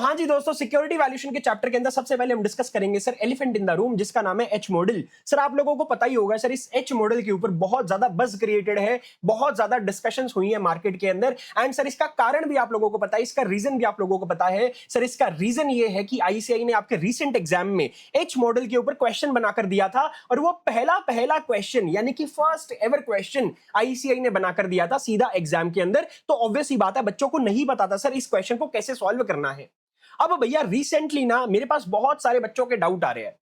हाँ जी दोस्तों, security valuation के चैप्टर के अंदर सबसे पहले हम डिस्कस करेंगे sir elephant in the room, जिसका नाम है एच मॉडल। सर आप लोगों को पता ही होगा सर, इस एच मॉडल के ऊपर बहुत ज्यादा बज़ क्रिएटेड है, बहुत ज्यादा डिस्कशंस हुई है मार्केट के अंदर। एंड सर इसका कारण भी आप लोगों को पता है, इसका रीजन भी आप लोगों को पता है। सर इसका रीजन ये है कि आईसीआई ने आपके रीसेंट एग्जाम में एच मॉडल के ऊपर क्वेश्चन बनाकर दिया था, और वो पहला क्वेश्चन यानी कि फर्स्ट एवर क्वेश्चन आईसीआई ने बनाकर दिया था सीधा एग्जाम के अंदर। तो ऑब्वियस ही बात है, बच्चों को नहीं पता था सर इस क्वेश्चन को कैसे सॉल्व करना है। अब भैया रिसेंटली ना मेरे पास बहुत सारे बच्चों के डाउट आ रहे हैं,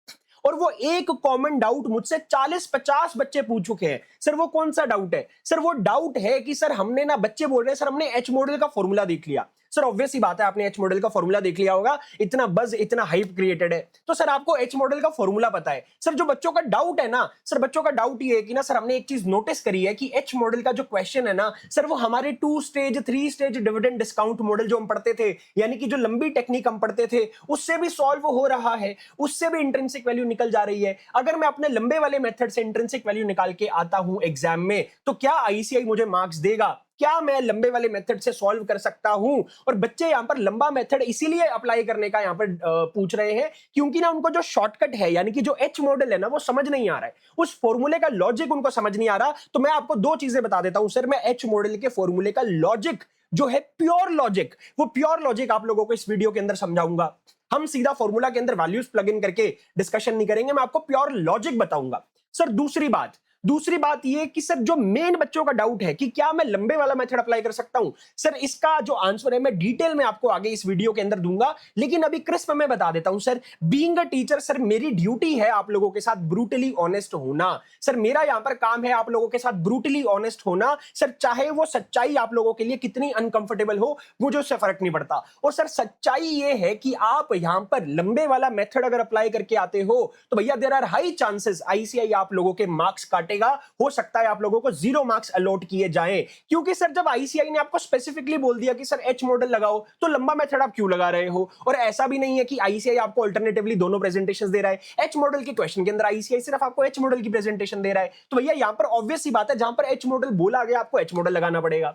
और वो एक कॉमन डाउट मुझसे 40-50 बच्चे पूछ चुके हैं। सर वो कौन सा डाउट है? सर वो डाउट है कि सर हमने ना, बच्चे बोल रहे हैं सर हमने एच मॉडल का फॉर्मूला देख लिया। सर ऑब्वियस ही बात है, आपने एच मॉडल का फॉर्मूला देख लिया होगा, इतना बज इतना हाइप क्रिएटेड है, तो सर आपको एच मॉडल का फॉर्मूला पता है। सर जो बच्चों का डाउट है ना, सर बच्चों का डाउट ये है कि ना सर हमने एक चीज नोटिस करी है कि एच मॉडल का जो क्वेश्चन है ना सर, वो हमारे 2 stage 3 stage dividend discount model जो हम पढ़ते थे, यानी कि जो लंबी टेक्निक हम पढ़ते थे, उससे भी सॉल्व हो रहा है, उससे भी इंट्रिंसिक वैल्यू निकल जा रही है। अगर मैं अपने लंबे वाले मेथड से इंट्रिंसिक वैल्यू निकाल के आता हूं एग्जाम में, तो क्या आईसीआई मुझे मार्क्स देगा? क्या मैं लंबे वाले मेथड से सॉल्व कर सकता हूं? और बच्चे यहां पर लंबा मेथड इसीलिए अप्लाई करने का यहां पर पूछ रहे हैं, क्योंकि ना उनको जो शॉर्टकट है, यानी कि जो एच मॉडल है ना, वो समझ नहीं आ रहा है, उस फॉर्मूले का लॉजिक उनको समझ नहीं आ रहा। तो मैं आपको 2 चीजें बता देता हूं सर। मैं एच मॉडल के फॉर्मूले का लॉजिक जो है, प्योर लॉजिक, वो प्योर लॉजिक आप लोगों को इस वीडियो के अंदर समझाऊंगा। हम सीधा फॉर्मूला के अंदर वैल्यूज प्लग इन करके डिस्कशन नहीं करेंगे, मैं आपको प्योर लॉजिक बताऊंगा। सर दूसरी बात ये कि सर जो मेन बच्चों का डाउट है कि क्या मैं लंबे वाला मेथड अप्लाई कर सकता हूं, सर इसका जो आंसर है मैं डिटेल में आपको आगे इस वीडियो के अंदर दूंगा, लेकिन अभी क्रिस्प में बता देता हूं। Sir being a teacher, sir मेरी ड्यूटी है आप लोगों के साथ ब्रूटली ऑनेस्ट होना। सर मेरा यहां पर काम है आप लोगों के साथ ब्रूटली ऑनेस्ट होना। सर चाहे वो सच्चाई आप लोगों के लिए कितनी अनकंफर्टेबल हो, मुझे उससे फर्क नहीं पड़ता। और सर सच्चाई ये है कि आप यहां पर लंबे वाला मेथड अगर अप्लाई करके आते हो, तो भैया there are high chances ICI आप लोगों के मार्क्स काटेगा। हो सकता है आप लोगों को 0 मार्क्स अलॉट किए जाएं, क्योंकि सर जब आईसीआई ने आपको स्पेसिफिकली बोल दिया कि सर एच मॉडल लगाओ, तो लंबा मेथड आप क्यों लगा रहे हो? और ऐसा भी नहीं है कि आईसीआई आपको अल्टरनेटिवली दोनों प्रेजेंटेशंस दे रहा है। एच मॉडल के क्वेश्चन के अंदर आईसीआई सिर्फ आपको एच मॉडल की प्रेजेंटेशन दे रहा है। तो भैया यहां पर ऑब्वियस सी बात है, जहां पर एच मॉडल बोला गया आपको एच मॉडल लगाना पड़ेगा।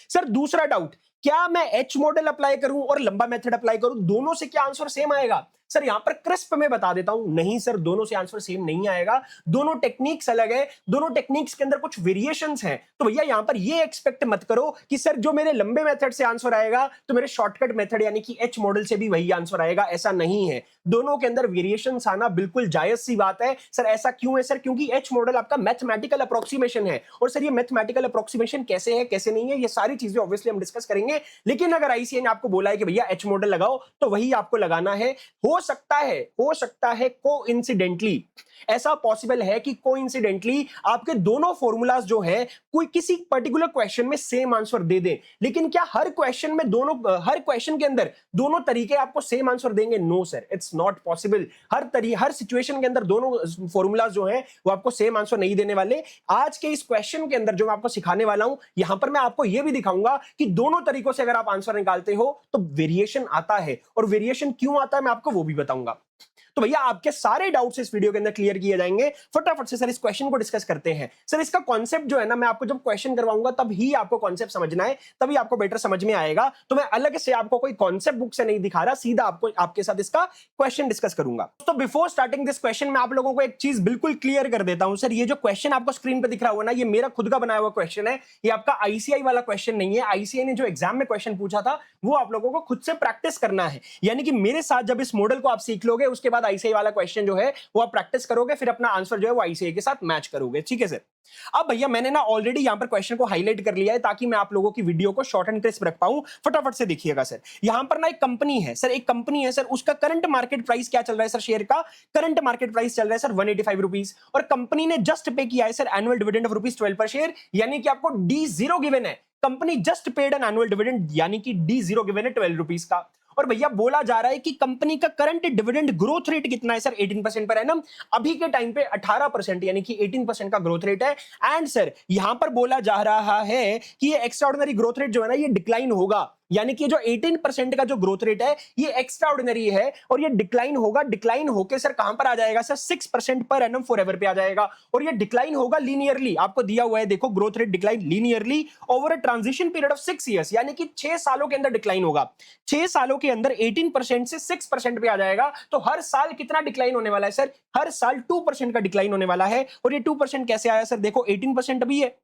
सर दूसरा डाउट, क्या मैं एच मॉडल अप्लाई करूं और लंबा मेथड अप्लाई करूं, दोनों से क्या आंसर सेम आएगा? सर यहां पर क्रिस्प में बता देता हूं, नहीं सर, दोनों से आंसर सेम नहीं आएगा। दोनों टेक्निक्स अलग है, दोनों टेक्निक्स के अंदर कुछ वेरिएशंस हैं। तो भैया यहां पर ये एक्सपेक्ट मत करो कि सर जो मेरे लंबे मेथड से आंसर आएगा, तो मेरे शॉर्टकट मेथड यानी कि एच मॉडल से भी वही आंसर आएगा, ऐसा नहीं है। दोनों के अंदर वेरिएशंस आना बिल्कुल जायज सी बात है। सर ऐसा क्यों है? सर क्योंकि एच मॉडल आपका मैथमेटिकल अप्रोक्सीमेशन है, और सर ये मैथमेटिकल अप्रोक्सीमेशन कैसे है कैसे नहीं है, ये सारी चीजें ऑब्वियसली हम डिस्कस करेंगे। लेकिन अगर आईसीआई ने आपको बोला है कि भैया एच मॉडल लगाओ, तो वही आपको लगाना है। हो सकता है कोइंसिडेंटली, ऐसा पॉसिबल है कि कोइंसिडेंटली आपके दोनों फॉर्मूलाज जो है कोई किसी पर्टिकुलर क्वेश्चन में सेम आंसर दे दे। लेकिन क्या हर क्वेश्चन में हर क्वेश्चन के अंदर दोनों तरीके आपको सेम आंसर देंगे? No sir, it's not possible. हर सिचुएशन के अंदर दोनों फॉर्मूलाज जो हैं वो आपको सेम आंसर नहीं देने वाले। आज के इस क्वेश्चन के अंदर जो मैं आपको सिखाने वाला हूं, यहां पर मैं आपको यह भी दिखाऊंगा कि दोनों तरीकों से अगर आप आंसर निकालते हो तो वेरिएशन आता है, और वेरिएशन क्यों आता है मैं आपको वो भी बताऊंगा। तो भैया आपके सारे डाउट्स इस वीडियो के अंदर क्लियर किए जाएंगे। फटाफट से सर इस क्वेश्चन को डिस्कस करते हैं। सर इसका कॉन्सेप्ट जो है ना, मैं आपको जब क्वेश्चन करवाऊंगा तब ही आपको कॉन्सेप्ट समझना है, तभी आपको बेटर समझ में आएगा। तो मैं अलग से आपको कोई कॉन्सेप्ट बुक से नहीं दिखा रहा, सीधा आपको आपके साथ इसका क्वेश्चन डिस्कस करूंगा। तो बिफोर स्टार्टिंग दिस क्वेश्चन, मैं आप लोगों को एक चीज बिल्कुल क्लियर कर देता हूं। सर ये जो क्वेश्चन आपको स्क्रीन पर दिख रहा होगा ना, ये मेरा खुद का बनाया हुआ क्वेश्चन है, ये आपका आईसीआई वाला क्वेश्चन नहीं है। आईसीआई ने जो एग्जाम में क्वेश्चन पूछा था वो आप लोगों को खुद से प्रैक्टिस करना है, यानी कि मेरे साथ जब इस मॉडल को आप सीख लोगे, उसके बाद आईसीआई वाला क्वेश्चन जो है वो आप प्रैक्टिस करोगे, फिर अपना आंसर जो है वो आईसीआई के साथ मैच करोगे। ठीक है सर। अब भैया मैंने ना ऑलरेडी यहां पर क्वेश्चन को हाईलाइट कर लिया है, ताकि मैं आप लोगों की वीडियो को शॉर्ट एंड क्रिस्प रख पाऊं। फटाफट से देखिएगा सर। यहां पर ना एक कंपनी है सर, एक कंपनी है सर, उसका करंट मार्केट प्राइस क्या चल रहा है सर? शेयर का करंट मार्केट प्राइस चल रहा है सर 185 रुपीज, और कंपनी ने जस्ट पे किया है सर एनुअल डिविडेंड ऑफ ₹12 पर शेयर, यानी कि आपको D0 गिवन है। Company just paid an annual dividend, यानी कि D0 गिवन है 12 रुपीज का। और भैया बोला जा रहा है कि कंपनी का करंट डिविडेंड ग्रोथ रेट कितना है सर? 18% per annum. अभी के टाइम पे 18% यानी कि 18% का ग्रोथ रेट है। एंड सर यहां पर बोला जा रहा है कि ये एक्स्ट्राऑर्डिनरी ग्रोथ रेट जो है ना, ये डिक्लाइन होगा, यानी कि जो 18% का जो ग्रोथ रेट है ये एक्स्ट्रा ऑर्डिनरी है और ये डिक्लाइन होगा, डिक्लाइन होके सर कहां पर आ जाएगा सर 6% पर एनम फॉरएवर पे आ जाएगा और ये डिक्लाइन होगा लीनियरली। आपको दिया हुआ है देखो growth rate decline linearly over a transition period of 6 years, यानी कि 6 सालों के अंदर डिक्लाइन होगा। 6 सालों के अंदर 18% से 6% पे आ जाएगा। तो हर साल कितना डिक्लाइन होने वाला है सर? हर साल 2% का डिक्लाइन होने वाला है। और ये 2% कैसे आया सर? देखो 18% अभी है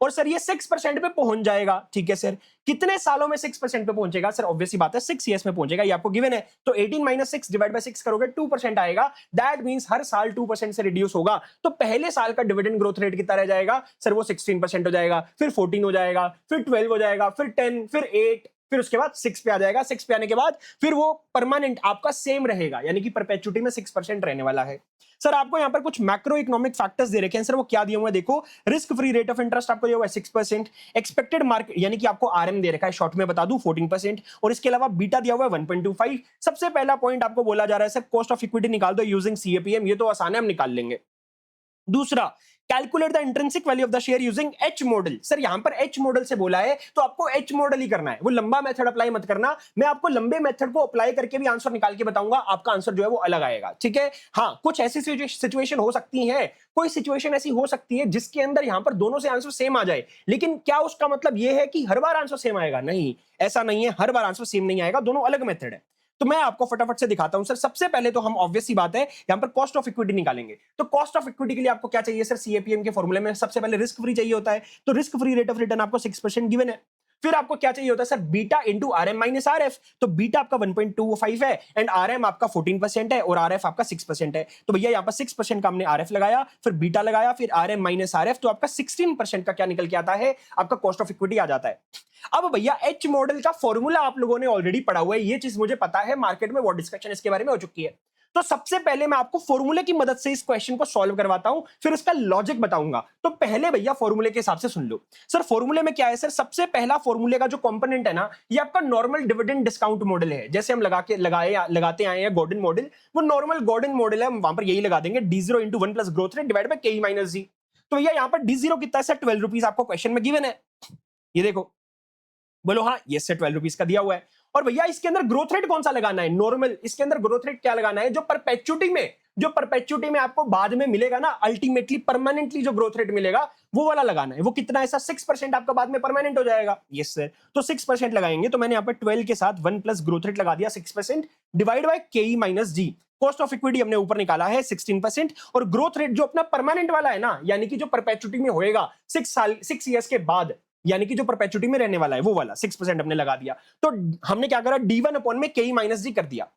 और सर ये 6% पे पहुंच जाएगा। ठीक है सर, कितने सालों में 6% पे पहुंचेगा सर? ऑब्वियसली बात है 6 इयर्स में पहुंचेगा, ये आपको गिवन है। तो 18 माइनस 6 डिवाइड बाय 6 करोगे 2% आएगा। दैट मींस हर साल 2% से रिड्यूस होगा। तो पहले साल का डिविडेंड ग्रोथ रेट कितना रह जाएगा सर? वो 16% हो जाएगा, फिर 14 हो जाएगा, फिर 12 हो जाएगा, फिर 10, फिर 8, फिर उसके बाद 6 पे आ जाएगा। 6 पे आने के बाद फिर वो परमानेंट आपका सेम रहेगा, यानी कि परपेचुटी में 6% रहने वाला है। सर आपको यहां पर कुछ मैक्रो इकोनॉमिक फैक्टर्स दे रखे हैं सर, वो क्या दिए हुए हैं देखो। Risk free rate of interest आपको दिया हुआ है 6%, एक्सपेक्टेड मार्केट यानी कि आपको आरएम दे रखा है, शॉर्ट में बता दूं 14%, और इसके अलावा बीटा दिया हुआ है 1.25। सबसे पहला पॉइंट आपको बोला जा रहा है सर कॉस्ट ऑफ इक्विटी निकाल दो यूजिंग सीएपीएम, ये तो आसान है हम निकाल लेंगे। दूसरा, calculate the intrinsic value of the share using H model. Sir यहां पर एच मॉडल से बोला है तो आपको एच मॉडल ही करना है, वो लंबा मेथड अप्लाई मत करना। मैं आपको लंबे मेथड को अप्लाई करके भी आंसर निकाल के बताऊंगा, आपका आंसर जो है वो अलग आएगा। ठीक है, हाँ कुछ ऐसी सिचुएशन हो सकती है, कोई सिचुएशन ऐसी हो सकती है जिसके अंदर यहां पर दोनों से आंसर सेम आ जाए, लेकिन क्या उसका मतलब यह है कि हर बार आंसर सेम आएगा? नहीं, ऐसा नहीं है, हर बार आंसर सेम नहीं आएगा, दोनों अलग मेथड है। तो मैं आपको फटाफट से दिखाता हूं सर। सबसे पहले तो हम ऑब्वियस सी बात है यहां पर कॉस्ट ऑफ इक्विटी निकालेंगे। तो कॉस्ट ऑफ इक्विटी के लिए आपको क्या चाहिए सर? सीएपीएम के फॉर्मूले में सबसे पहले रिस्क फ्री चाहिए होता है, तो risk free rate of return आपको 6% गिवन है। फिर आपको क्या चाहिए होता है sir? Beta into RM minus RF. तो बीटा आपका 1.25 है एंड आरएम आपका 14% है और आरएफ आपका 6% है। तो भैया यहां पर 6% का हमने आरएफ लगाया, फिर बीटा लगाया, फिर आरएम माइनस आरएफ, तो आपका 16% का क्या निकल के आता है? आपका कॉस्ट ऑफ इक्विटी आ जाता है। अब भैया एच मॉडल का फॉर्मूला आप लोगों ने ऑलरेडी पढ़ा हुआ है, ये चीज मुझे पता है, मार्केट में वो डिस्कशन इसके बारे में हो चुकी है। तो सबसे पहले मैं आपको फॉर्मूले की मदद से इस क्वेश्चन को सॉल्व करवाता हूं, फिर उसका लॉजिक बताऊंगा। तो पहले भैया फॉर्मूले के हिसाब से सुन लो। सर फॉर्मूले में क्या है सर? सबसे पहला फॉर्मूले का जो कंपोनेंट है ना, ये आपका नॉर्मल डिविडेंड डिस्काउंट मॉडल है। जैसे हम लगाते आए हैं गॉर्डन मॉडल, वो नॉर्मल गॉर्डन मॉडल है, हम वहां पर यही लगा देंगे D0 into 1 plus growth rate divide by KE minus G। तो भैया यहां पर D0 कितना है सर? 12 रुपीज आपको क्वेश्चन में गिवन है, ये देखो, बोलो हाँ, ये से 12 रुपीज का दिया हुआ है। और भैया इसके अंदर ग्रोथ रेट कौन सा लगाना है? नॉर्मल। इसके अंदर ग्रोथ रेट क्या लगाना है? जो परपेचुटी में आपको बाद में मिलेगा ना, अल्टीमेटली परमानेंटली जो ग्रोथ रेट मिलेगा वो वाला लगाना है। वो कितना है सर? 6% आपका बाद में परमानेंट हो जाएगा। यस सर, तो 6% लगाएंगे। तो मैंने यहाँ पर 12 के साथ 1 प्लस ग्रोथ रेट लगा दिया 6% divide by KE minus G। Cost of equity हमने ऊपर निकाला है 16% और ग्रोथ रेट जो अपना परमानेंट वाला है ना, यानी कि जो परपेचुटी में होएगा 6 इयर्स के बाद, यानी कि जो परपेचुटी में रहने वाला है वो वाला 6% हमने लगा दिया। तो हमने क्या करा? D1 अपॉन में KE माइनस G कर दिया।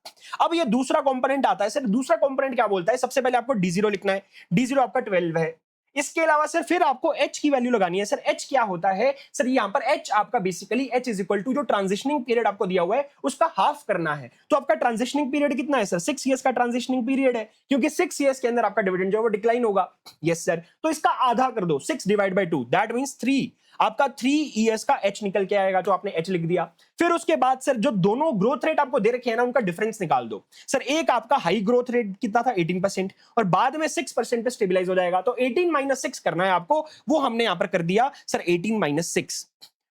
अब ये दूसरा कंपोनेंट आता है सर। दूसरा कंपोनेंट क्या बोलता है? सबसे पहले आपको D0 लिखना है। D0 आपका 12 है। इसके अलावा सर फिर आपको H की वैल्यू लगानी है। सर H क्या होता है सर? यहां पर H आपका basically H is equal to जो ट्रांजिशनिंग पीरियड आपको दिया हुआ है उसका हाफ करना है। तो आपका ट्रांजिशनिंग पीरियड कितना है सर? 6 इयर्स का ट्रांजिशनिंग पीरियड है, क्योंकि 6 इयर्स के अंदर आपका डिविडेंड जो है वो डिक्लाइन होगा। यस सर, तो इसका आधा कर दो, 6 डिवाइड बाय 2, दैट मींस 3। आपका 3 इयर्स का H निकल के आएगा, जो आपने H लिख दिया। फिर उसके बाद सर जो दोनों ग्रोथ रेट आपको दे रखे हैं ना, उनका डिफरेंस निकाल दो। सर एक आपका हाई ग्रोथ रेट कितना था? 18%, और बाद में 6% पे स्टेबलाइज हो जाएगा। तो 18 माइनस 6 करना है आपको, वो हमने यहां पर कर दिया सर 18 माइनस 6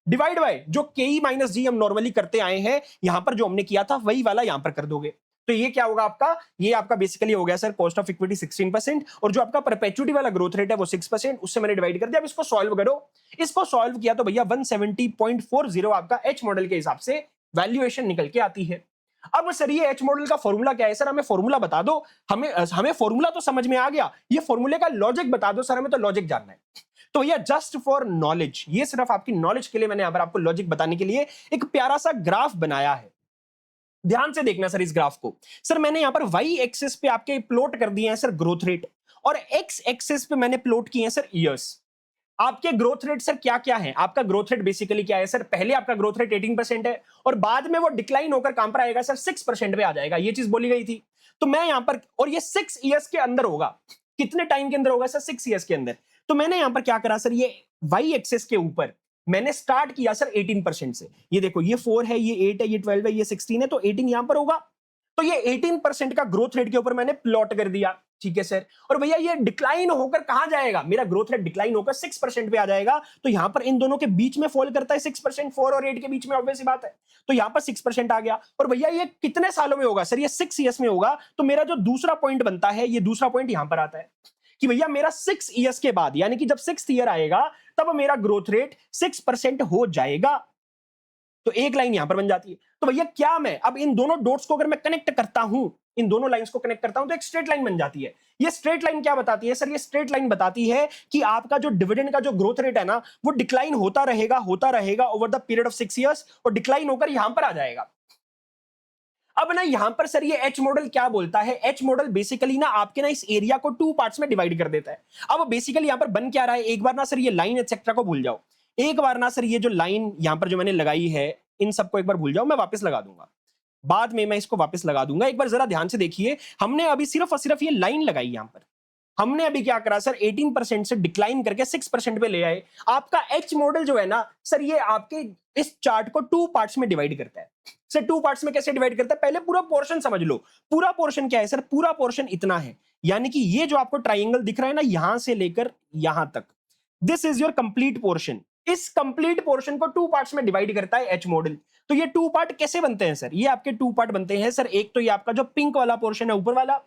डिवाइड बाय जो KE माइनस G हम नॉर्मली करते आए हैं, यहां पर जो हमने किया था वही वाला यहां पर कर दोगे। तो ये क्या होगा आपका? ये आपका बेसिकली हो गया सर कॉस्ट ऑफ इक्विटी 16%, और जो आपका परपेचुटी वाला ग्रोथ रेट है वो 6%, उससे मैंने डिवाइड कर दिया। अब इसको सॉल्व करो। इसको सॉल्व किया तो भैया 170.40 आपका H मॉडल के हिसाब से वैल्यूएशन निकल के आती है। अब सर ये H मॉडल का फॉर्मूला क्या है? सर हमें फॉर्मूला बता दो। हमें फॉर्मूला तो समझ में आ गया, ये फॉर्मूले का लॉजिक बता दो। सर हमें तो लॉजिक जानना है। तो भैया जस्ट फॉर नॉलेज, ये सिर्फ आपकी नॉलेज के लिए मैंने यहां पर आपको लॉजिक बताने के लिए एक प्यारा सा ग्राफ बनाया है। ध्यान से देखना सर इस ग्राफ को। सर मैंने यहां पर वाई एक्सिस पे आपके प्लॉट कर दिए हैं सर ग्रोथ रेट, और एक्स एक्सिस पे मैंने प्लॉट किए हैं सर ईयर्स। आपके ग्रोथ रेट सर क्या क्या है? आपका ग्रोथ रेट बेसिकली क्या है सर? पहले आपका ग्रोथ रेट 18% है और बाद में वो डिक्लाइन होकर कहां पर आएगा सर? 6% पे आ जाएगा, ये चीज बोली गई थी। तो मैं यहां पर, और ये 6 इयर्स के अंदर होगा। कितने टाइम के अंदर होगा सर? 6 इयर्स के अंदर। तो मैंने यहां पर क्या करा सर? ये वाई एक्सिस के ऊपर मैंने स्टार्ट किया सर 18% से। ये देखो, ये 4 है, ये 8 है, ये 12 है, ये 16 है, तो 18 यहां पर होगा। तो ये 18% का ग्रोथ रेट के ऊपर मैंने प्लॉट कर दिया। ठीक है सर। और भैया ये डिक्लाइन होकर कहां जाएगा, मेरा ग्रोथ रेट डिक्लाइन होकर 6% पे आ जाएगा। तो यहां पर इन दोनों के बीच में फॉल करता है 6%, 4 और 8 के बीच में, ऑब्वियस सी बात है। तो यहां पर 6% आ गया। और भैया ये कितने सालों में होगा सर, ये 6 ईयर्स में होगा। तो मेरा जो दूसरा पॉइंट बनता है, ये दूसरा पॉइंट यहां पर आता है कि भैया मेरा 6 ईयर्स के बाद, यानी कि जब 6th ईयर आएगा तब मेरा ग्रोथ रेट 6% हो जाएगा। तो एक लाइन यहां पर बन जाती है। तो भैया क्या मैं अब इन दोनों डॉट्स को अगर मैं कनेक्ट करता हूं, इन दोनों लाइंस को कनेक्ट करता हूं, तो एक स्ट्रेट लाइन बन जाती है। ये स्ट्रेट लाइन क्या बताती है सर, ये स्ट्रेट लाइन बताती है कि आपका जो डिविडेंड का जो ग्रोथ रेट है ना, वो डिक्लाइन होता रहेगा over the period of 6 years, और डिक्लाइन होकर यहां पर आ जाएगा। अब ना यहां पर सर ये एच मॉडल क्या बोलता है, एच मॉडल बेसिकली ना आपके ना इस एरिया को 2 पार्ट्स में डिवाइड कर देता है। अब बेसिकली यहां पर बन क्या रहा है, एक बार ना सर ये लाइन एक्सेट्रा को भूल जाओ, एक बार ना सर ये जो लाइन यहां पर जो मैंने लगाई है, इन सबको एक बार भूल जाओ, मैं वापस लगा दूंगा, बाद में मैं इसको वापस लगा दूंगा। एक बार जरा ध्यान से देखिए, हमने अभी सिर्फ और सिर्फ ये लाइन लगाई यहां पर, हमने अभी क्या करा सर, 18% से डिक्लाइन करके 6% पे ले आए। आपका एच मॉडल जो है ना सर, ये आपके इस चार्ट को 2 पार्ट्स में डिवाइड करता है। सर 2 पार्ट्स में कैसे डिवाइड करता है, पहले पूरा पोर्शन समझ लो। पूरा पोर्शन क्या है सर, पूरा पोर्शन इतना है, यानी कि ये जो आपको ट्राइंगल दिख रहा है ना, यहां से लेकर यहां तक, this is your complete portion. इस कंप्लीट पोर्शन को 2 पार्ट्स में डिवाइड करता है एच मॉडल। तो ये 2 पार्ट कैसे बनते हैं सर, ये आपके 2 पार्ट बनते हैं सर। एक तो ये आपका जो पिंक वाला पोर्शन है ऊपर वाला,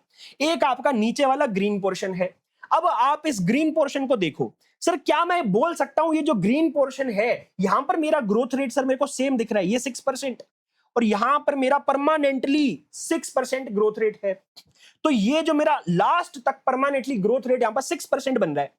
एक आपका नीचे वाला ग्रीन पोर्शन है। अब आप इस ग्रीन पोर्शन को देखो सर, क्या मैं बोल सकता हूं ये जो ग्रीन पोर्शन है, यहां पर मेरा ग्रोथ रेट सर मेरे को सेम दिख रहा है, ये 6%, और यहां पर मेरा परमानेंटली 6% ग्रोथ रेट है। तो ये जो मेरा लास्ट तक परमानेंटली ग्रोथ रेट यहां पर 6% बन रहा है।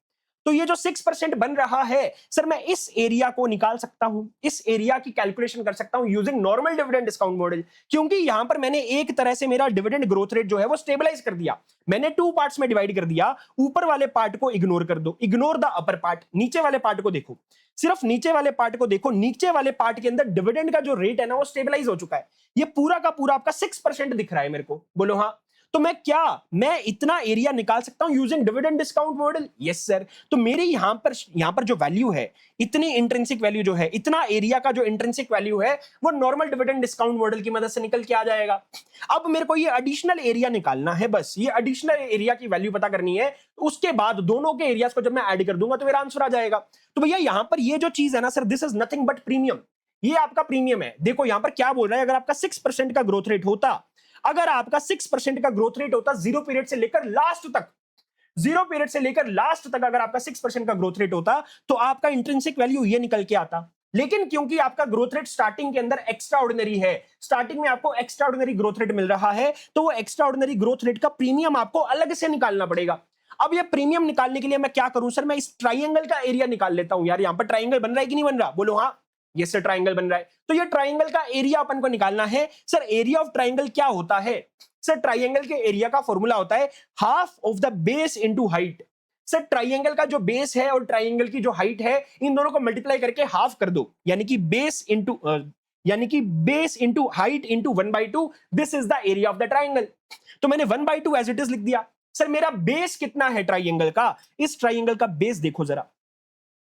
तो ये जो 6% बन रहा है सर, मैं इस एरिया को निकाल सकता हूं, इस एरिया की कैलकुलेशन कर सकता हूं using normal dividend discount model, क्योंकि यहां पर मैंने एक तरह से मेरा डिविडेंड ग्रोथ रेट जो है वो स्टेबलाइज कर दिया। मैंने 2 पार्ट्स में डिवाइड कर दिया, ऊपर वाले पार्ट को इग्नोर कर दो, इग्नोर द अपर पार्ट, नीचे वाले पार्ट को देखो, सिर्फ नीचे वाले पार्ट को देखो। नीचे वाले पार्ट के अंदर डिविडेंड का जो रेट है ना, वो स्टेबलाइज हो चुका है। ये पूरा का पूरा आपका 6% दिख रहा है मेरे को, बोलो हाँ। तो मैं इतना एरिया निकाल सकता हूं using dividend discount model, yes sir. तो मेरी यहां पर जो वैल्यू है, इतनी इंट्रिंसिक वैल्यू जो है, इतना एरिया का जो इंट्रिंसिक वैल्यू है, वो नॉर्मल डिविडेंड डिस्काउंट मॉडल की मदद से निकल के आ जाएगा। अब मेरे को ये एडिशनल एरिया निकालना है, बस ये एडिशनल एरिया की वैल्यू पता करनी है। उसके बाद दोनों के एरियाज को जब मैं ऐड कर दूंगा तो मेरा आंसर आ जाएगा। तो भैया यहां पर ये जो चीज है ना sir, this is nothing but premium, ये आपका प्रीमियम है। देखो यहां पर क्या बोल रहा है, अगर आपका 6% का ग्रोथ रेट होता, अगर आपका 6% का ग्रोथ रेट होता जीरो पीरियड से लेकर लास्ट तक, जीरो पीरियड से लेकर लास्ट तक अगर आपका 6% का ग्रोथ रेट होता, तो आपका इंट्रिंसिक वैल्यू ये निकल के आता। लेकिन क्योंकि आपका ग्रोथ रेट स्टार्टिंग के अंदर एक्स्ट्रा ऑर्डिनरी है, स्टार्टिंग में आपको एक्स्ट्रा ऑर्डिनरी ग्रोथ रेट मिल रहा है, तो वो एक्स्ट्रा ऑर्डिनरी ग्रोथ रेट का प्रीमियम आपको अलग से निकालना पड़ेगा। अब ये प्रीमियम निकालने के लिए मैं क्या करूं सर, मैं इस ट्राइंगल का एरिया निकाल लेता हूं। यार यहां पर ट्राइंगल बन रहा है कि नहीं बन रहा, बोलो हाँ, ये सर ट्राइंगल बन रहा है। तो ये ट्राइंगल का एरिया अपन को निकालना है। सर एरिया ऑफ ट्राइंगल क्या होता है सर, ट्राइंगल के एरिया का फॉर्मूला होता है half of the base into height. Sir triangle का जो बेस है और ट्राइंगल की जो हाइट है, इन दोनों को मल्टीप्लाई करके हाफ कर दो, यानी कि base into height into 1/2, this is the area of the triangle. तो मैंने 1/2 एज इट इज लिख दिया। सर मेरा बेस कितना है ट्राइंगल का, इस ट्राइंगल का बेस देखो जरा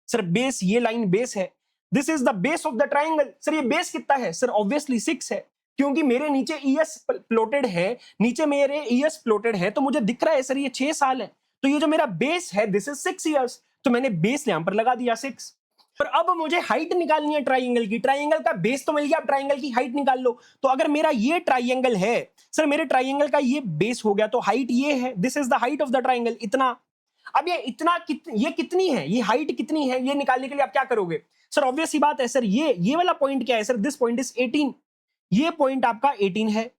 सर, बेस, ये लाइन बेस है, this is the base of the triangle. Sir ये बेस कितना है सर, ऑब्वियसली 6 है, क्योंकि मेरे नीचे ईएस प्लॉटेड है, नीचे मेरे ईएस प्लॉटेड है, तो मुझे दिख रहा है सर ये 6 साल है। तो ये जो मेरा बेस है, दिस इज 6 इयर्स, तो मैंने बेस यहां पर लगा दिया 6। और अब मुझे हाइट निकालनी है ट्राइंगल की, ट्राइंगल का बेस तो मिल गया, अब ट्राइंगल की हाइट निकाल लो। तो अगर मेरा ये ट्राइंगल है सर, मेरे ट्राइंगल का ये बेस हो गया, तो हाइट ये है, this is the height of the triangle, इतना। अब ये कितनी है, ये हाइट कितनी है, ये निकालने के लिए आप क्या करोगे सर, ऑब्वियस सी बात है सर, ये वाला पॉइंट क्या है सर, दिस पॉइंट इज 18, ये पॉइंट आपका 18 है।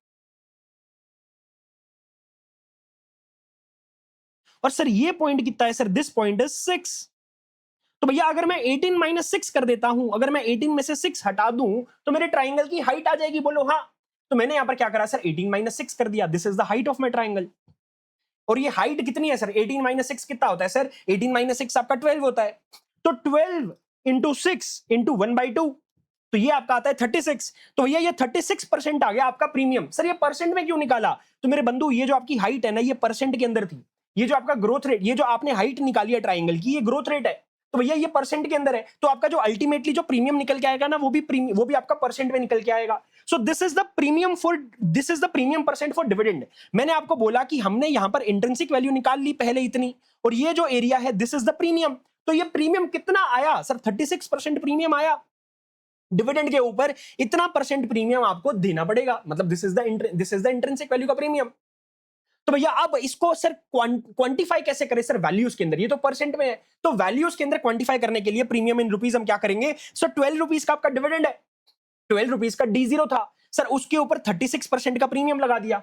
और सर ये पॉइंट कितना है सर, दिस पॉइंट इज 6। तो भैया अगर मैं 18 माइनस 6 कर देता हूं, अगर मैं 18 में से 6 हटा दूं, तो मेरे ट्राइंगल की हाइट आ जाएगी, बोलो हाँ। तो मैंने यहां पर क्या करा सर, 18 माइनस 6 कर दिया, this is the height of my triangle. और ये हाइट कितनी है सर, 18 माइनस 6 कितना होता है सर, 18 माइनस 6 आपका 12 होता है। तो 12 इंटू 6 इंटू 1/2, तो ये आपका आता है 36। तो भैया ये 36% आ गया आपका प्रीमियम। सर ये परसेंट में क्यों निकाला, तो मेरे बंधु ये जो आपकी हाइट है ना, ये परसेंट के अंदर थी। ये जो आपका ग्रोथ रेट, ये जो आपने हाइट निकाली है ट्राइंगल की, ये ग्रोथ रेट है। तो भैया ये परसेंट के अंदर है, तो आपका जो अल्टीमेटली जो प्रीमियम निकल के आएगा ना, वो भी आपका परसेंट में निकल के आएगा। So this is the premium percent for dividend. मैंने आपको बोला कि हमने यहां पर इंट्रिंसिक वैल्यू निकाल ली पहले इतनी, और ये जो एरिया है दिस इज द प्रीमियम। तो ये प्रीमियम कितना आया सर? 36% प्रीमियम आया। डिविडेंड के ऊपर इतना परसेंट प्रीमियम आपको देना पड़ेगा, मतलब this is the intrinsic value का प्रीमियम। तो भैया अब इसको सर क्वांटिफाई कैसे करें सर? वैल्यूज के अंदर, ये तो परसेंट में है, तो वैल्यूज के अंदर क्वांटिफाई करने के लिए प्रीमियम इन रुपीस हम क्या करेंगे सर? 12 रुपीस का आपका डिविडेंड है, 12 रुपीस का D0 था सर, उसके ऊपर 36% का प्रीमियम लगा दिया,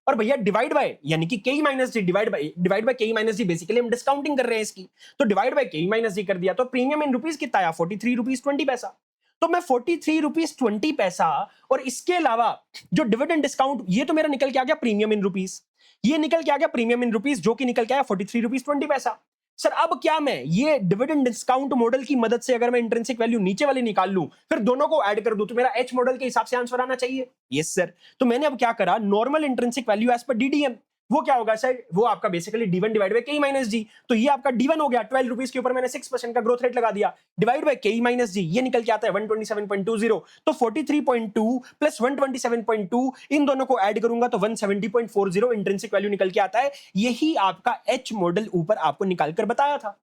और भैया डिवाइड बाय यानी कि के minus D, divide by k minus D, basically हम डिस्काउंटिंग कर रहे हैं इसकी, तो divide by k minus D कर दिया, तो प्रीमियम इन रुपीस कितना आया? 43 रुपीस 20 पैसा। तो मैं 43 रुपीस 20 पैसा, और इसके अलावा जो डिविडेंड डिस्काउंट, ये तो मेरा निकल के आ गया प्रीमियम इन रुपीस, ये निकल के आ गया प्रीमियम इन रुपीस, जो कि निकल के आया 43 रुपीस 20 पैसा। सर अब क्या मैं ये डिविडेंड डिस्काउंट मॉडल की मदद से अगर मैं इंट्रिंसिक वैल्यू नीचे वाली निकाल लूं, फिर दोनों को ऐड कर दूं, तो मेरा एच मॉडल के हिसाब से आंसर आना चाहिए। Yes sir. तो मैंने अब क्या करा, normal intrinsic value as per DDM, वो क्या होगा सर? वो आपका basically D1 divide by k minus d, तो ये आपका D1 हो गया। 12 रुपीस के ऊपर मैंने 6% का ग्रोथ रेट लगा दिया, divide by k minus D, ये निकल के आता है 127.20, तो 43.2 प्लस 127.2, इन दोनों को ऐड करूंगा तो 170.40 इंट्रिंसिक वैल्यू निकल के आता है। यही आपका एच मॉडल ऊपर आपको निकाल कर बताया था।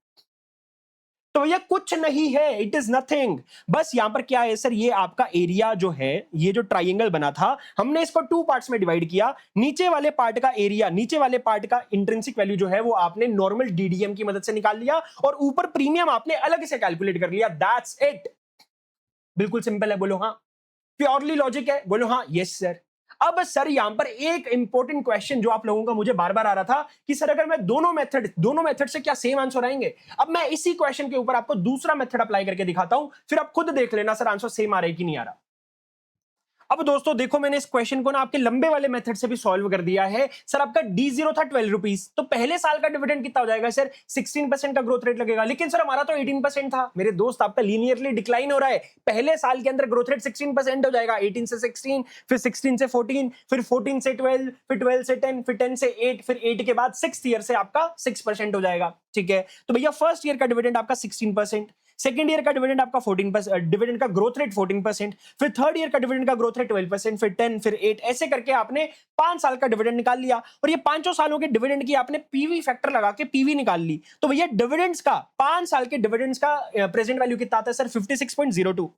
तो भैया कुछ नहीं है, इट इज नथिंग। बस यहां पर क्या है सर, ये आपका एरिया जो है, ये जो ट्राइंगल बना था, हमने इसको 2 पार्ट्स में डिवाइड किया। नीचे वाले पार्ट का एरिया, नीचे वाले पार्ट का इंट्रिंसिक वैल्यू जो है वो आपने नॉर्मल डीडीएम की मदद से निकाल लिया, और ऊपर प्रीमियम आपने अलग से कैलकुलेट कर लिया। That's it. बिल्कुल सिंपल है, बोलो हाँ। प्योरली लॉजिक है, बोलो हाँ। Yes sir. अब सर यहां पर एक इंपॉर्टेंट क्वेश्चन जो आप लोगों का मुझे बार बार आ रहा था कि सर अगर मैं दोनों मेथड से क्या सेम आंसर आएंगे? अब मैं इसी क्वेश्चन के ऊपर आपको दूसरा मेथड अप्लाई करके दिखाता हूं, फिर आप खुद देख लेना सर आंसर सेम आ रहा है कि नहीं आ रहा। अब दोस्तों देखो, मैंने इस क्वेश्चन को ना आपके लंबे वाले मेथड से भी सॉल्व कर दिया है। सर आपका D0 था 12 रुपीस, तो पहले साल का डिविडेंड कितना हो जाएगा सर? 16% का ग्रोथ रेट लगेगा, लेकिन सर हमारा तो 18% था। मेरे दोस्त आपका लीनियरली डिक्लाइन हो रहा है, पहले साल के अंदर ग्रोथ रेट 16% हो जाएगा। 18 से 16, फिर 16 से 14, फिर 14 से 12, फिर 12 से 10, फिर 10 से 8, फिर 8 के बाद 6th ईयर से आपका 6% हो जाएगा। ठीक है, तो भैया फर्स्ट ईयर का डिविडेंड आपका 16%, सेकंड ईयर का डिविडेंड आपका 14%, डिविडेंड का ग्रोथ रेट 14%, फिर थर्ड ईयर का डिविडेंड का ग्रोथ रेट 12%, फिर 10, फिर 8, ऐसे करके आपने 5 साल का डिविडेंड निकाल लिया, और ये पांचों सालों के डिविडेंड की आपने पीवी फैक्टर लगा के पीवी निकाल ली। तो भैया डिविडेंड्स का, 5 साल के डिविडेंड्स का प्रेजेंट वैल्यू कितना आता है सर? 56.02।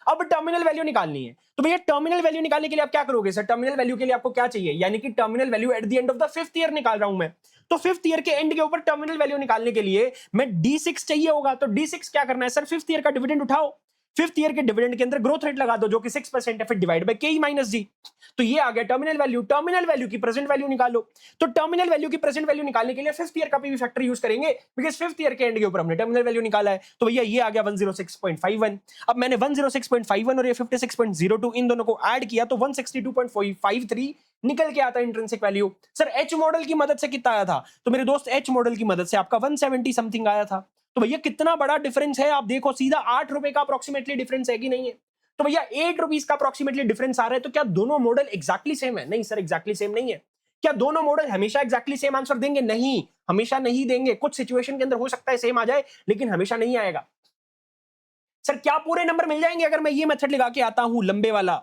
अब टर्मिनल वैल्यू निकालनी है, तो भैया टर्मिनल वैल्यू निकालने के लिए आप क्या करोगे सर? टर्मिनल वैल्यू के लिए आपको क्या चाहिए, यानी कि terminal value at the end of the 5th year निकाल रहा हूं मैं, तो 5th ईयर के एंड के ऊपर टर्मिनल वैल्यू निकालने के लिए मैं D6 चाहिए होगा। तो D6 क्या करना है सर? 5th ईयर का डिविडेंड उठाओ, 5th ईयर के डिविडेंड के अंदर ग्रोथ रेट लगा दो जो कि 6% है, फिर divide by k minus d, तो ये आ गया टर्मिनल वैल्यू। टर्मिनल वैल्यू की प्रेजेंट वैल्यू निकालो, तो टर्मिनल वैल्यू की प्रेजेंट वैल्यू निकालने के लिए 5th ईयर का पीवी फैक्टर यूज करेंगे, बिकॉज़ 5th ईयर के एंड के ऊपर हमने टर्मिनल वैल्यू निकाला है। तो भैया ये आ गया 106.51। अब मैंने 106.51 और ये 56.02 इन दोनों को ऐड किया तो 162.53 निकल के आता है intrinsic value. Sir H model की मदद से कितना आया था? तो मेरे दोस्त एच मॉडल की मदद से आपका 170 समथिंग आया था। तो भैया कितना बड़ा डिफरेंस है, आप देखो सीधा 8 रुपए का अप्रोक्सीमेटली डिफरेंस है कि नहीं है? तो भैया 8 रुपीस का अप्रोक्सीमेटली डिफरेंस आ रहा है, तो क्या दोनों मॉडल एग्जैक्टली सेम है? नहीं सर, एग्जैक्टली सेम नहीं है। क्या दोनों मॉडल हमेशा एग्जैक्टली सेम आंसर देंगे? नहीं, हमेशा नहीं देंगे। कुछ सिचुएशन के अंदर हो सकता है सेम आ जाए, लेकिन हमेशा नहीं आएगा। सर क्या पूरे नंबर मिल जाएंगे अगर मैं ये मेथड लगा के आता हूं लंबे वाला?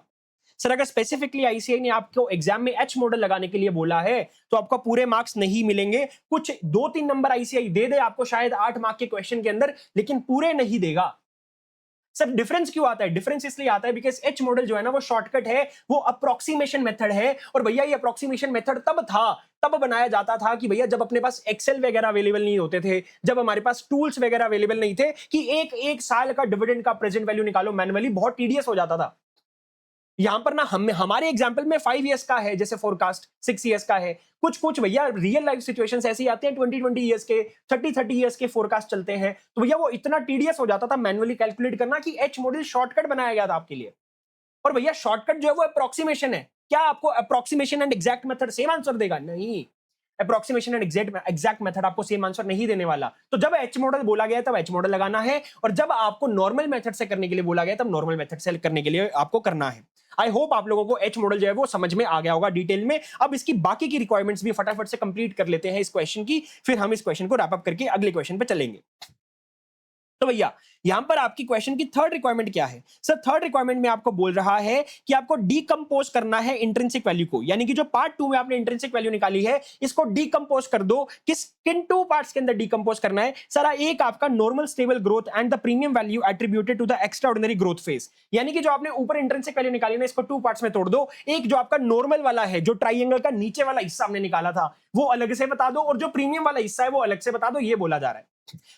सर अगर स्पेसिफिकली आईसीआई ने आपको एग्जाम में एच मॉडल लगाने के लिए बोला है तो आपको पूरे मार्क्स नहीं मिलेंगे। कुछ 2-3 नंबर आईसीआई दे दे आपको शायद 8 मार्क के क्वेश्चन के अंदर, लेकिन पूरे नहीं देगा। सर डिफरेंस क्यों आता है? डिफरेंस इसलिए आता है बिकॉज एच मॉडल जो है ना वो शॉर्टकट है, वो अप्रोक्सीमेशन मेथड है। और भैया ये अप्रोक्सीमेशन मेथड तब बनाया जाता था कि भैया जब अपने पास एक्सेल वगैरह अवेलेबल नहीं होते थे, जब हमारे पास टूल्स वगैरह अवेलेबल नहीं थे कि एक साल का डिविडेंड का प्रेजेंट वैल्यू निकालो मैनुअली, बहुत टीडियस हो जाता था। यहां पर ना हमारे एग्जाम्पल में 5 इयर्स का है जैसे फोरकास्ट, 6 इयर्स का है, कुछ भैया रियल लाइफ सिचुएशंस ऐसी आती हैं 20 इयर्स के, 30 इयर्स के फोरकास्ट चलते हैं। तो भैया वो इतना टीडियस हो जाता था मैनुअली कैलकुलेट करना कि एच मॉडल शॉर्टकट बनाया गया था आपके लिए। और भैया शॉर्टकट जो है वो अप्रोक्सीमेशन है। क्या आपको approximation and exact method same answer देगा? नहीं, अप्रोक्सीमेशन एंड एग्जैक्ट मेथड आपको सेम आंसर नहीं देने वाला। तो जब एच मॉडल बोला गया तब एच मॉडल लगाना है, और जब आपको नॉर्मल मेथड से करने के लिए बोला गया तब नॉर्मल मेथड से करने के लिए आपको करना है। आई होप आप लोगों को एच मॉडल जो है वो समझ में आ गया होगा डिटेल में। अब इसकी बाकी की रिक्वायरमेंट्स भी फटाफट से कंप्लीट कर लेते हैं इस क्वेश्चन की, फिर हम इस क्वेश्चन को रैप अप करके अगले क्वेश्चन पे चलेंगे। तो भैया यहां पर आपकी क्वेश्चन की थर्ड रिक्वायरमेंट क्या है सर? थर्ड रिक्वायरमेंट में आपको बोल रहा है कि आपको डीकंपोज करना है इंट्रिंसिक वैल्यू को, यानी कि जो पार्ट 2 में आपने इंट्रिंसिक वैल्यू निकाली है इसको डीकंपोज कर दो। किन टू पार्ट्स के अंदर डीकंपोज करना है सर? एक आपका normal stable growth and the premium value attributed to the extraordinary growth phase, यानी कि जो आपने ऊपर इंट्रिंसिक वैल्यू निकाली ना इसको टू पार्ट्स में तोड़ दो। एक जो आपका नॉर्मल वाला है, जो ट्राइंगल का नीचे वाला हिस्सा हमने निकाला था वो अलग से बता दो, और जो प्रीमियम वाला हिस्सा है वो अलग से बता दो, ये बोला जा रहा है।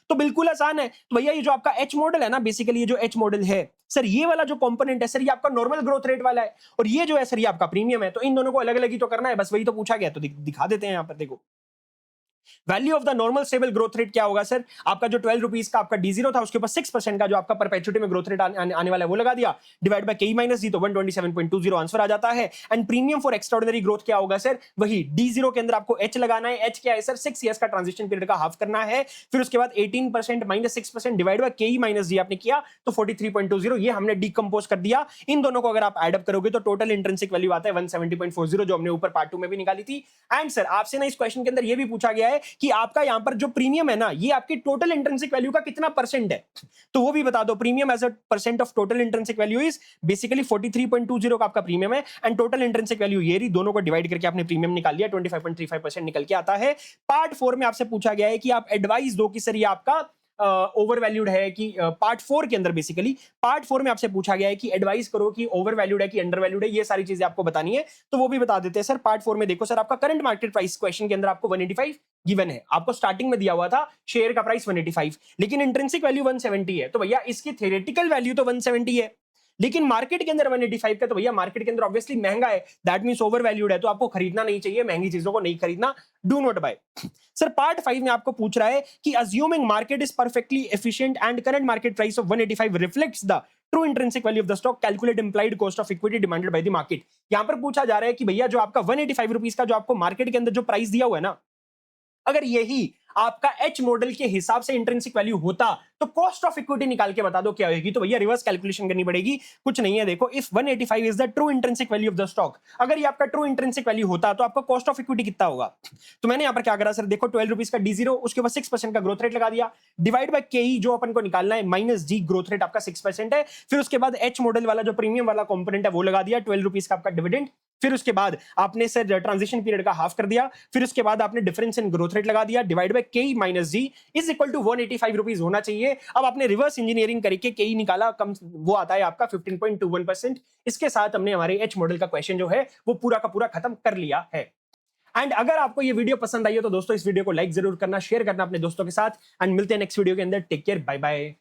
तो बिल्कुल आसान है। तो भैया ये जो आपका एच मॉडल है ना, बेसिकली ये जो एच मॉडल है सर, ये वाला जो कंपोनेंट है सर ये आपका नॉर्मल ग्रोथ रेट वाला है, और ये जो है सर ये आपका प्रीमियम है। तो इन दोनों को अलग अलग ही तो करना है, बस वही तो पूछा गया। तो दिखा देते हैं यहां पर, देखो value of the normal stable growth rate क्या होगा सर? आपका जो 12 रुपीज का आपका D0 था उसके ऊपर 6% का जो आपका परपेचुइटी में ग्रोथ रेट आने वाला है वो लगा दिया, divide by k minus d, तो 127.20 आंसर आ जाता है। And premium for extraordinary growth क्या होगा सर? वही D0 के अंदर आपको H लगाना है। H क्या है सर? 6 ईयर्स का ट्रांजिशन पीरियड का हाफ करना है। फिर उसके बाद 18% minus 6% divide by k minus D आपने किया तो 43.20, ये हमने डीकंपोज कर दिया। इन दोनों को अगर आप एड अप करोगे तो टोटल इंट्रिंसिक वैल्यू आता है 170.40, जो हमने ऊपर पार्ट 2 में भी निकाली थी। एंड सर आपसे ना इस क्वेश्चन के अंदर ये भी पूछा गया है कि आपका यहां पर जो प्रीमियम है ना ये आपकी टोटल इंट्रिंसिक वैल्यू का कितना परसेंट है, तो वो भी बता दो। Premium as a percent of total intrinsic value is basically 43.20 का आपका प्रीमियम है, एंड टोटल इंट्रिंसिक वैल्यू ये रही, दोनों को डिवाइड करके आपने प्रीमियम निकाल लिया, 25.35% निकल के आता है। पार्ट 4 में आपसे पूछा गया है कि आप एडवाइस दो कि सर ये आपका ओवर वैल्यूड है कि पार्ट 4 के अंदर, बेसिकली पार्ट 4 में आपसे पूछा गया है कि एडवाइस करो कि ओवर वैल्यूड है कि अंडर वैल्यूड है, ये सारी चीजें आपको बतानी है। तो वो भी बता देते हैं सर। पार्ट 4 में देखो सर, आपका करंट मार्केट प्राइस क्वेश्चन के अंदर आपको 185 गिवन है, आपको स्टार्टिंग में दिया हुआ था शेयर का प्राइस 185, लेकिन इंट्रिंसिक वैल्यू 170 है। तो भैया इसकी थ्योरेटिकल वैल्यू तो 170 है, लेकिन मार्केट के अंदर 185 का, तो भैया मार्केट के अंदर ऑब्वियसली महंगा है, दैट मींस ओवर वैल्यूड है, तो आपको खरीदना नहीं चाहिए, महंगी चीजों को नहीं खरीदना, do not buy. Sir part 5 में आपको पूछ रहा है कि assuming market is perfectly efficient and current market price of 185 reflects the true intrinsic value of the stock, calculate implied cost of equity demanded by the market. यहां पर पूछा जा रहा है कि भैया जो आपका 185 रुपीज का जो आपको मार्केट के अंदर जो प्राइस दिया हुआ है ना, अगर यही आपका एच मॉडल के हिसाब से इंट्रिंसिक वैल्यू होता तो कॉस्ट ऑफ इक्विटी निकाल के बता दो क्या होगी। तो भैया रिवर्स कैलकुलेशन करनी पड़ेगी, कुछ नहीं है। देखो, if 185 is the true intrinsic value of the stock, अगर ये आपका ट्रू इंट्रिंसिक वैल्यू होता तो आपका कॉस्ट ऑफ इक्विटी कितना होगा? तो मैंने यहां पर क्या करा सर, देखो 12 रुपीज का D0, उसके ऊपर 6% का ग्रोथ रेट लगा दिया, डिवाइड बाय के जो अपन को निकालना है माइनस जी, ग्रोथ रेट आपका 6% है। फिर उसके बाद एच मॉडल वाला जो प्रीमियम वाला कंपोनेंट है वो लगा दिया, 12 रुपीज का आपका डिविडेंड। फिर उसके बाद आपने सर ट्रांजिशन पीरियड का हाफ कर दिया, फिर उसके बाद आपने डिफरेंस इन ग्रोथ रेट लगा दिया, divide by k minus g is equal to 185 rupees होना चाहिए। अब आपने रिवर्स इंजीनियरिंग करके के निकाला, कम वो आता है आपका 15.21%। इसके साथ हमने हमारे एच मॉडल का क्वेश्चन जो है वो पूरा का पूरा खत्म कर लिया है। एंड अगर आपको ये वीडियो पसंद आई हो तो दोस्तों इस वीडियो को लाइक जरूर करना, शेयर करना अपने दोस्तों के साथ, एंड मिलते हैं नेक्स्ट वीडियो के अंदर। Take care, bye bye.